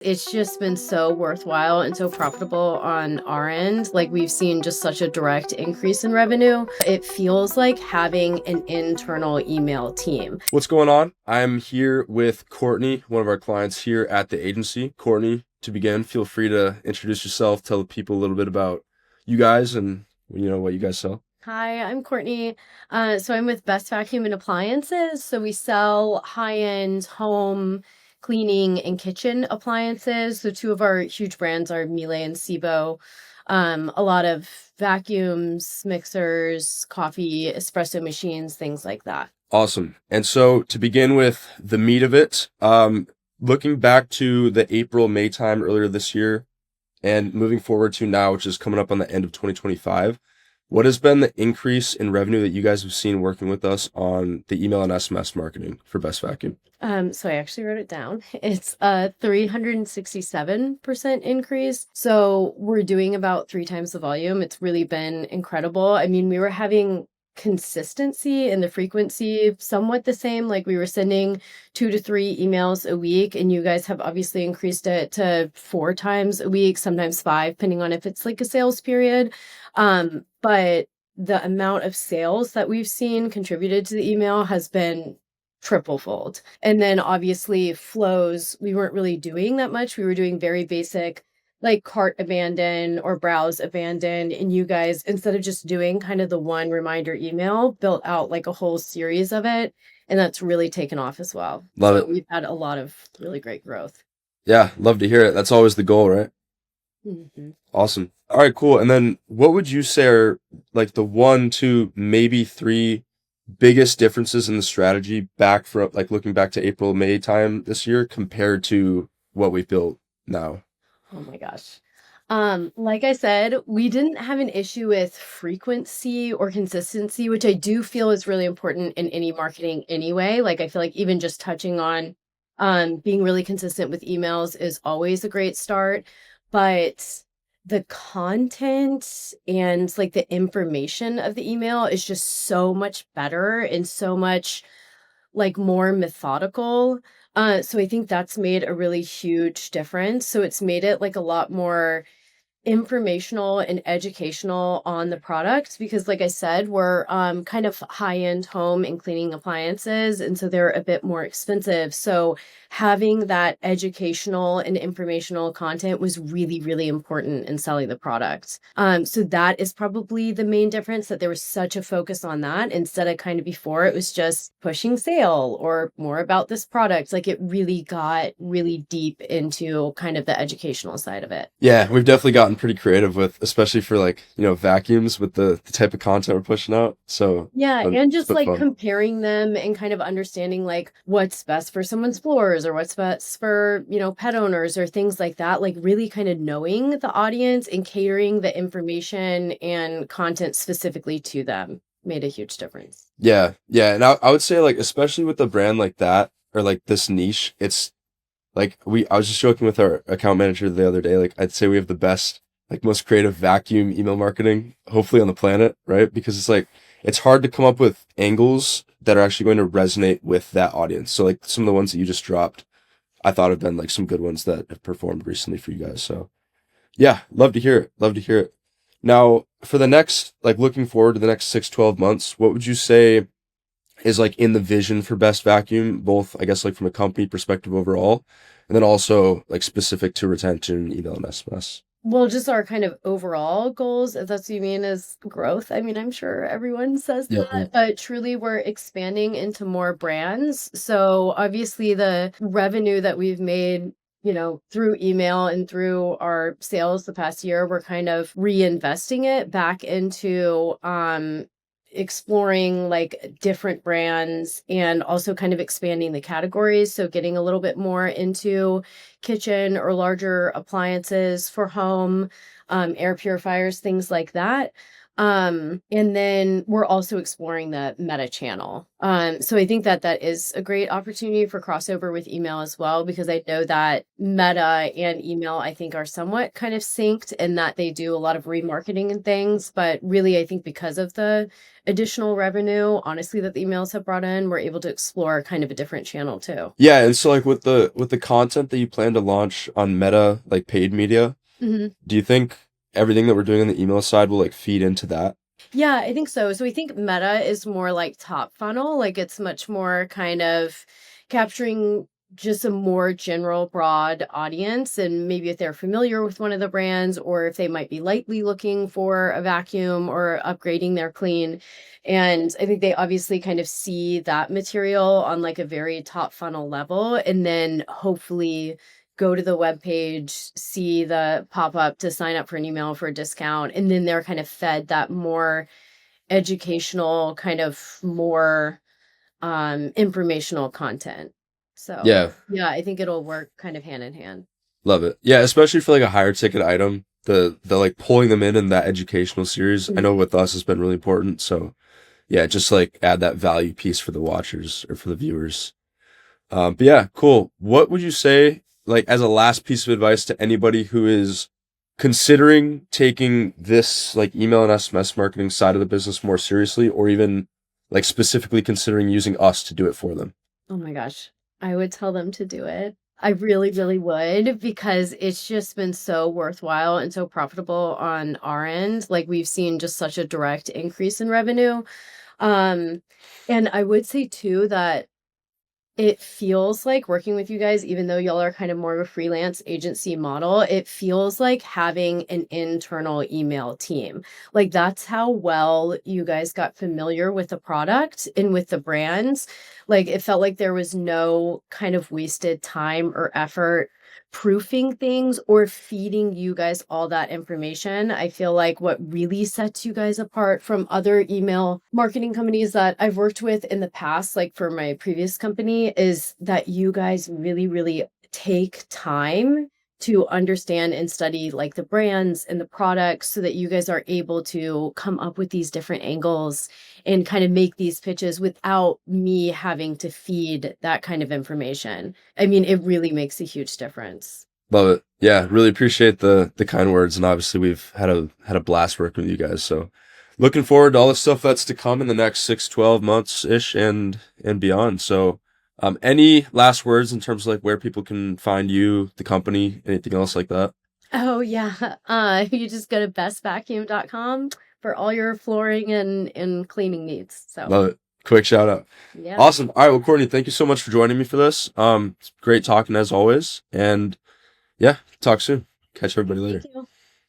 It's just been so worthwhile and so profitable on our end. Like we've seen just such a direct increase in revenue. It feels like having an internal email team. What's going on? I'm here with Courtney, one of our clients here at the agency. Courtney, to begin, feel free to introduce yourself, tell the people a little bit about you guys and what you guys sell. Hi, I'm Courtney. So I'm with Best Vacuum and Appliances. So we sell high-end home cleaning and kitchen appliances. So two of our huge brands are Miele and Sibo. A lot of vacuums, mixers, coffee, espresso machines, things like that. Awesome. And so to begin with the meat of it, looking back to the April, May time earlier this year and moving forward to now, which is coming up on the end of 2025, what has been the increase in revenue that you guys have seen working with us on the email and SMS marketing for Best Vacuum? So I actually wrote it down. It's a 367% increase. So we're doing about 3 times the volume. It's really been incredible. I mean, we were having consistency and the frequency somewhat the same. Like we were sending 2 to 3 emails a week, and you guys have obviously increased it to 4 times a week, sometimes 5, depending on if it's like a sales period. But the amount of sales that we've seen contributed to the email has been triple fold. And then obviously flows, we weren't really doing that much. We were doing very basic like cart abandon or browse abandon. And you guys, instead of just doing kind of the one reminder email, built out like a whole series of it. And that's really taken off as well. Love So it. we've had a lot of really great growth. Yeah, love to hear it. That's always the goal, right? Mhm. Awesome. All right, cool. And then what would you say are like the 1, 2, maybe 3 biggest differences in the strategy back from like looking back to April, May time this year compared to what we've built now? Oh my gosh. Like I said, we didn't have an issue with frequency or consistency, which I do feel is really important in any marketing anyway. Like I feel like even just touching on being really consistent with emails is always a great start, but the content and like the information of the email is just so much better and so much like more methodical. So I think that's made a really huge difference. So it's made it like a lot more informational and educational on the products because like I said, we're kind of high-end home and cleaning appliances, and so they're a bit more expensive. So having that educational and informational content was really, really important in selling the products. So that is probably the main difference, that there was such a focus on that instead of kind of before it was just pushing sale or more about this product. Like it really got really deep into kind of the educational side of it. Yeah, we've definitely gotten pretty creative with, especially for like, vacuums with the type of content we're pushing out. So Yeah, and it's just been like fun. comparing them and kind of understanding like what's best for someone's floors or what's best for, pet owners or things like that. Like really kind of knowing the audience and catering the information and content specifically to them made a huge difference. Yeah, yeah. And I would say like, especially with a brand like that or like this niche, it's like I was just joking with our account manager the other day. Like I'd say we have the best, like most creative vacuum email marketing, hopefully on the planet, right? Because it's like it's hard to come up with angles that are actually going to resonate with that audience. So like some of the ones that you just dropped, I thought have been like some good ones that have performed recently for you guys. So yeah, love to hear it. Love to hear it. Now for the next, like looking forward to the next 6, 12 months, what would you say is like in the vision for Best Vacuum, both I guess like from a company perspective overall, and then also like specific to retention, email, and SMS. Well, just our kind of overall goals, if that's what you mean, is growth. I mean, I'm sure everyone says Yeah. that, but truly we're expanding into more brands. So obviously the revenue that we've made, through email and through our sales the past year, we're kind of reinvesting it back into exploring like different brands and also kind of expanding the categories. So getting a little bit more into kitchen or larger appliances for home, air purifiers, things like that. And then we're also exploring the Meta channel. So I think that that is a great opportunity for crossover with email as well, because I know that Meta and email, I think, are somewhat kind of synced in that they do a lot of remarketing and things. But really, I think because of the additional revenue, honestly, that the emails have brought in, we're able to explore kind of a different channel too. Yeah, and so like with the content that you plan to launch on Meta, like paid media, Mhm. do you think everything that we're doing on the email side will like feed into that? Yeah, I think so. So I think Meta is more like top funnel, like it's much more kind of capturing just a more general, broad audience. And maybe if they're familiar with one of the brands, or if they might be lightly looking for a vacuum or upgrading their clean. And I think they obviously kind of see that material on like a very top funnel level, and then hopefully go to the web page, see the pop up to sign up for an email for a discount, and then they're kind of fed that more educational, kind of more informational content. So, Yeah, yeah, I think it'll work kind of hand in hand. love it. Yeah, especially for like a higher ticket item, the like pulling them in that educational series. I know Mhm. with us has been really important. So yeah, just like add that value piece for the watchers or for the viewers. But yeah, cool. What would you say, like, as a last piece of advice to anybody who is considering taking this, like, email and SMS marketing side of the business more seriously, or even, like, specifically considering using us to do it for them? Oh my gosh. I would tell them to do it. I really, really would, because it's just been so worthwhile and so profitable on our end. Like we've seen just such a direct increase in revenue. Um, and I would say too that it feels like working with you guys, even though y'all are kind of more of a freelance agency model, it feels like having an internal email team. Like that's how well you guys got familiar with the product and with the brands. Like it felt like there was no kind of wasted time or effort proofing things or feeding you guys all that information. I feel like what really sets you guys apart from other email marketing companies that I've worked with in the past, like for my previous company, is that you guys really, really take time to understand and study like the brands and the products so that you guys are able to come up with these different angles and kind of make these pitches without me having to feed that kind of information. I mean, it really makes a huge difference. Love it. Yeah, really appreciate the kind words, and obviously we've had a blast working with you guys. So looking forward to all the stuff that's to come in the next 6-12 months ish and beyond. So any last words in terms of like where people can find you, the company, anything else like that? Oh yeah. You just go to bestvacuum.com for all your flooring and cleaning needs. So, Love it. Quick shout out. yeah. Awesome. All right, well, Courtney, thank you so much for joining me for this. It's great talking as always. And yeah, talk soon. Catch everybody Thank later. you.